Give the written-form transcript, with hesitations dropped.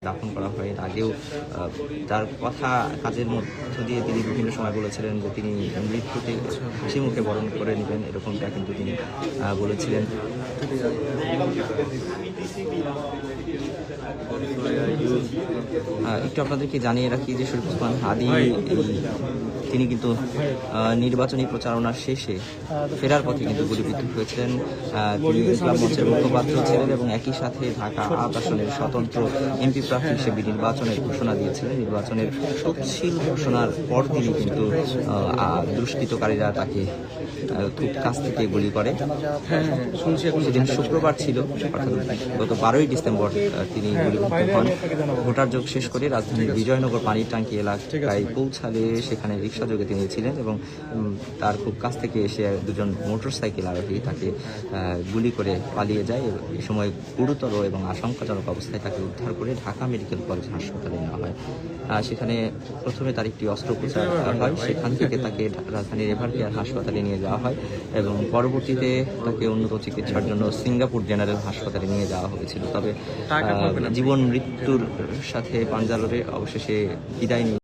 দাফন করা হয়। এর আগেও তার কথা কাজের মধ্য দিয়ে তিনি বিভিন্ন সময় বলেছিলেন যে তিনি মৃত্যুকে হাসি মুখে বরণ করে নেবেন, এরকমটা কিন্তু তিনি বলেছিলেন। একটু আপনাদেরকে জানিয়ে রাখি যে শরীফ ওসমান হাদী তিনি কিন্তু নির্বাচনী প্রচারণার শেষে ফেরার পথে কিন্তু গুলিবিদ্ধ হয়েছিলেন। তিনি ইসলাম মঞ্চের মুখপাত্র ছিলেন এবং একই সাথে ঢাকা ৮ আসনের স্বতন্ত্র এমপি প্রার্থী হিসেবে নির্বাচনের ঘোষণা দিয়েছিলেন। নির্বাচনের তফসিল ঘোষণার পর তিনি কিন্তু দুষ্কৃতকারীরা তাকে খুব কাছ থেকে গুলি করে। সেদিন শুক্রবার ছিল, অর্থাৎ গত 12ই ডিসেম্বর তিনি গুলিবিদ্ধ হন। ভোটার যোগ শেষ করে রাজধানীর বিজয়নগর পানির ট্যাঙ্কি এলাকায় পৌঁছালে সেখানে রিকশাযোগে তিনি ছিলেন এবং তার খুব কাছ থেকে এসে দুজন মোটরসাইকেল আরোহী তাকে গুলি করে পালিয়ে যায়। এই সময় গুরুতর এবং আশঙ্কাজনক অবস্থায় তাকে উদ্ধার করে ঢাকা মেডিকেল কলেজ হাসপাতালে নেওয়া হয়। সেখানে প্রথমে তার একটি অস্ত্রোপচার হয়, সেখান থেকে তাকে রাজধানীর এভারকেয়ার হাসপাতালে নিয়ে যাওয়া হয় এবং পরবর্তীতে তাকে উন্নত চিকিৎসার জন্য সিঙ্গাপুর জেনারেল হাসপাতালে নিয়ে যাওয়া হয়েছিল। তবে জীবন মৃত্যুর সাথে পাঞ্জা লড়ে অবশেষে বিদায় নিয়ে